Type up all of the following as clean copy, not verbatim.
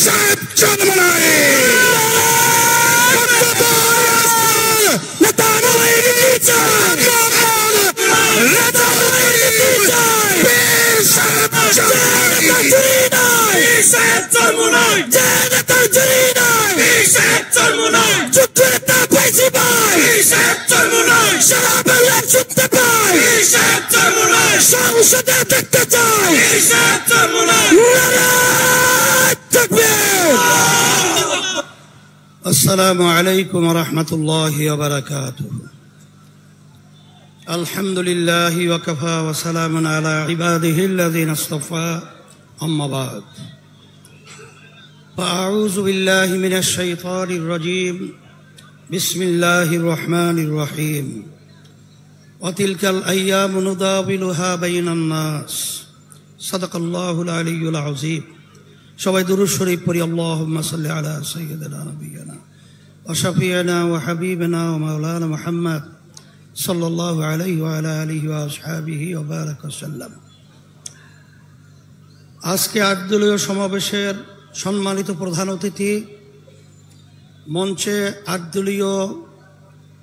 সাহেব জন্ম নেয়। সংসদে দেখতে চাই আসসালামু আলাইকুম ওয়া রাহমাতুল্লাহি ওয়া বারাকাতুহু আলহামদুলিল্লাহি ওয়া কাফা ওয়া সালামুন আলা ইবাদিহিল্লাযিনা ইসতাফা আম্মা বা'দ ফাআউযু বিল্লাহি মিনাশ শাইতানির রাজীম বিসমিল্লাহির রহমানির রহিম ওয়াতিলকাল আইয়ামু নুদাবিলুহা বাইনান নাস সাদাকাল্লাহুল আলিয়্যুল আযীম। সবাই দুরূদ শরীফ পড়ি। আল্লাহুম্মা সাল্লি আলা সাইয়্যিদিনা নাবিয়িনা ওয়া শাফিয়িনা ওয়া হাবিবিনা ওয়া মাওলানা মুহাম্মদ সাল্লাল্লাহু আলাইহি ওয়া আলা আলিহি ওয়া আসহাবিহি ওয়া বারাকা সাল্লাম। আজকে আটদলীয় সমাবেশের সম্মানিত প্রধান অতিথি, মঞ্চে আটদলীয়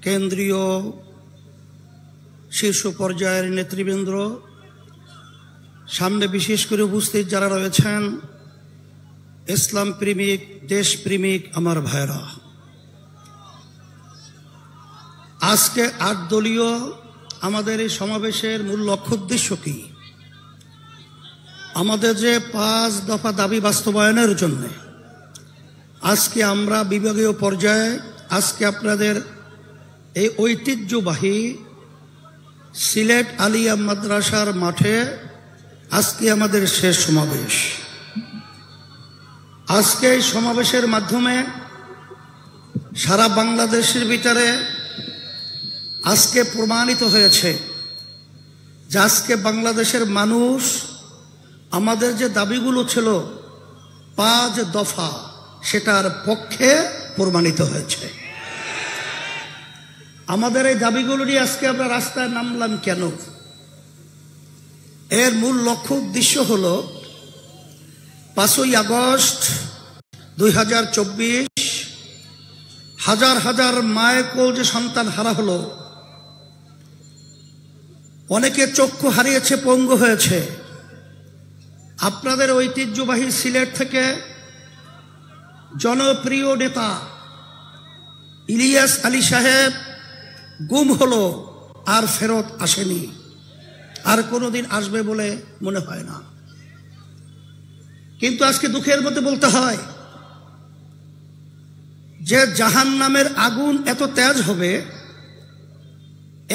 কেন্দ্রীয় শীর্ষ পর্যায়ের নেতৃবৃন্দ, সামনে বিশেষ করে উপস্থিত যারা রয়েছেন, ইসলাম প্রেমিক, দেশপ্রেমিক আমার ভাইরা, আজকে আটদলীয় আমাদের এই সমাবেশের মূল লক্ষ্য উদ্দেশ্য কি? আমাদের যে 5 দফা দাবি বাস্তবায়নের জন্য আজকে আমরা বিভাগীয় পর্যায়ে আজকে আপনাদের এই ঐতিহ্যবাহী সিলেট আলিয়া মাদ্রাসার মাঠে আজকে আমাদের শেষ সমাবেশ। আজকে এই সমাবেশের মাধ্যমে সারা বাংলাদেশের ভিতরে আজকে প্রমাণিত হয়েছে যে আজকে বাংলাদেশের মানুষ আমাদের যে দাবিগুলো ছিল 5 দফা, সেটার পক্ষে প্রমাণিত হয়েছে। আমাদের এই দাবিগুলো নিয়ে আজকে আমরা রাস্তায় নামলাম কেন? এর মূল লক্ষ্য উদ্দেশ্য হল 5ই আগস্ট 2024 হাজার হাজার মায়ের কোল যে সন্তান হারা হলো, অনেকে চক্ষু হারিয়েছে, পঙ্গু হয়েছে। আপনাদের ঐতিহ্যবাহী সিলেট থেকে জনপ্রিয় নেতা ইলিয়াস আলী সাহেব গুম হলো, আর ফেরত আসেনি, আর কোনোদিন আসবে বলে মনে হয় না। কিন্তু আজকে দুঃখের মধ্যে বলতে হয় যে জাহান্নামের আগুন এত তেজ হবে,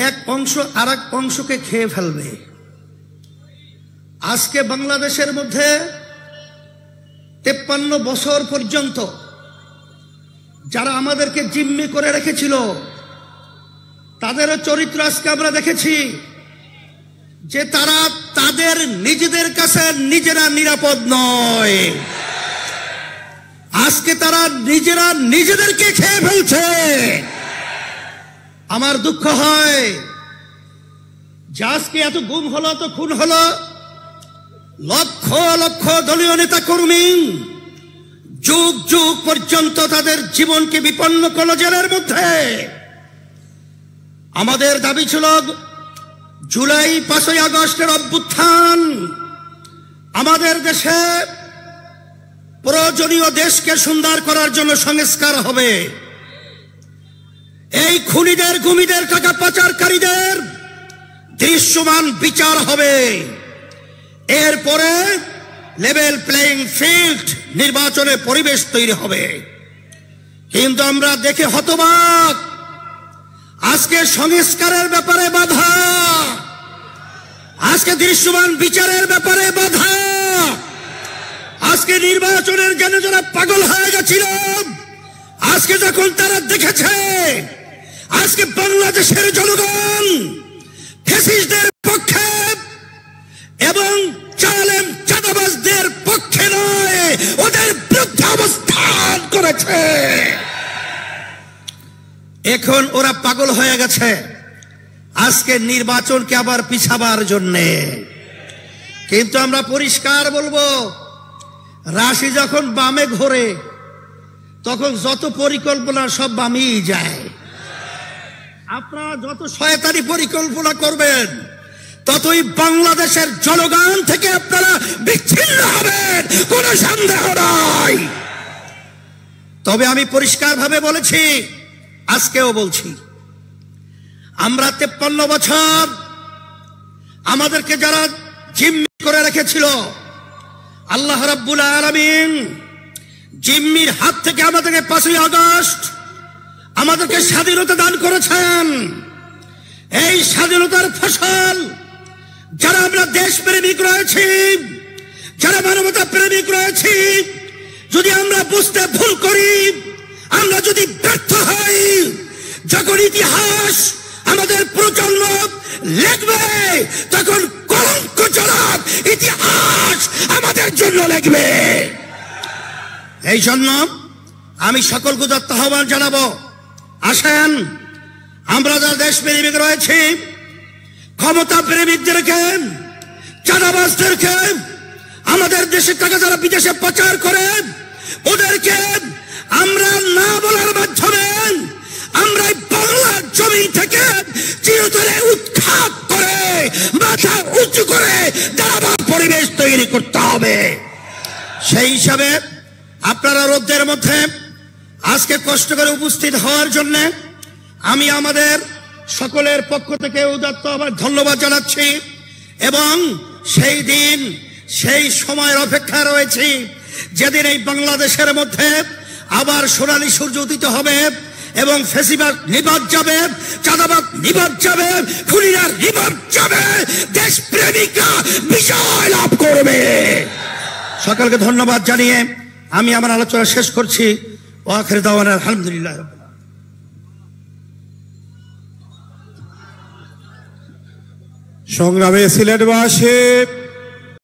এক অংশ আর এক অংশকে খেয়ে ফেলবে। আজকে বাংলাদেশের মধ্যে 53 বছর পর্যন্ত যারা আমাদেরকে জিম্মি করে রেখেছিল, তাদেরও চরিত্র আজকে আমরা দেখেছি যে তারা তাদের নিজেদের কাছে নিজেরা নিরাপদ নয়। আজকে তারা নিজেরা নিজেদেরকে খেয়ে ফেলছে। আমার দুঃখ হয় যে আজকে এত গুম হলো, এত খুন হলো, লক্ষ লক্ষ দলীয় নেতা কর্মী যুগ যুগ পর্যন্ত তাদের জীবনকে বিপন্ন করল জেলের মধ্যে। আমাদের দাবি ছিল জুলাই 5ই আগস্টের অভ্যুত্থান আমাদের দেশে প্রয়োজনীয় দেশকে সুন্দর করার জন্য সংস্কার হবে। এই খুনিদের, গুমিদের, টাকা পাচারকারীদের দৃশ্যমান বিচার হবে। এরপরে লেভেল প্লেইং ফিল্ড, নির্বাচনের পরিবেশ তৈরি হবে। কিন্তু আমরা দেখে হতবাক, আজকে সংস্কারের ব্যাপারে বাধা, আজকে দৃশ্যমান বিচারের ব্যাপারে বাধা, আজকে নির্বাচনের জন্য যারা পাগল হয়ে গেছিল, আজকে যখন তারা দেখেছে আজকে বাংলাদেশের জনগণ ফ্যাসিস্টদের পক্ষে এবং জালেম চাঁদাবাজদের পক্ষে নয়, ওদের বিরুদ্ধে অবস্থান করেছে। এখন ওরা পাগল হয়ে গেছে আজকে নির্বাচনকে আবার পিছাবার জন্যে। কিন্তু আমরা পরিষ্কার বলবো, রাশি যখন বামে ঘোরে তখন যত পরিকল্পনা সব বামেই যায়। আপনারা যত শয়তানি পরিকল্পনা করবেন ততই বাংলাদেশের জনগণ থেকে আপনারা বিচ্ছিন্ন হবেন, কোনো সন্দেহ নাই। তবে আমি পরিষ্কারভাবে বলেছি, আজকেও বলছি, আমরা 53 বছর আমাদেরকে যারা জিম্মি করে রেখেছিল, আল্লাহ রাব্বুল আলামিন জিম্মির হাত থেকে আমাদেরকে 5ই আগস্ট আমাদেরকে স্বাধীনতা দান করেছেন। এই স্বাধীনতার ফসল যারা আমরা দেশপ্রেমিক রয়েছি, যারা মানবতা প্রেমিক রয়েছি, যদি আমরা বুঝতে ভুল করি, আমরা যদি ব্যর্থ হই, যখন ইতিহাস আমাদের প্রজন্ম লিখবে তখন কলঙ্কজনক ইতিহাস আমাদের জন্য লিখবে। এই জন্য আমি সকলকে আহ্বান জানাবো, আসেন আমরা যারা দেশপ্রেমিক রয়েছি, ক্ষমতা প্রেমিকদেরকে, চাঁদাবাজদেরকে, আমাদের দেশের টাকা যারা বিদেশে পাচার করে ওদেরকে আমরা না বলার মাধ্যমে আমরা বাংলার জমিন থেকে চিরতরে উৎখাত করে মাথা উঁচু করে দাঁড়াবার পরিবেশ তৈরি করতে হবে। সেই হিসাবে আপনারা রোদ্রের মধ্যে আজকে কষ্ট করে উপস্থিত হওয়ার জন্য আমি আমাদের সকলের পক্ষ থেকে উদাত্ত আবার ধন্যবাদ জানাচ্ছি এবং সেই দিন সেই সময়ের অপেক্ষা রয়েছি যেদিন এই বাংলাদেশের মধ্যে আবার সোনালী সূর্য উদিত হবে এবং ফেসিবাদ নিবাদ যাবে, চাঁদাবাদ নিবাদ যাবে, খুনিরা নিবাদ যাবে, দেশপ্রেমিকরা বিজয় লাভ করবে। সকলকে ধন্যবাদ জানিয়ে আমি আমার আলোচনা শেষ করছি। ওয়া আখিরু দাওয়ানা আলহামদুলিল্লাহ। সংগ্রামে সিলেটবাসী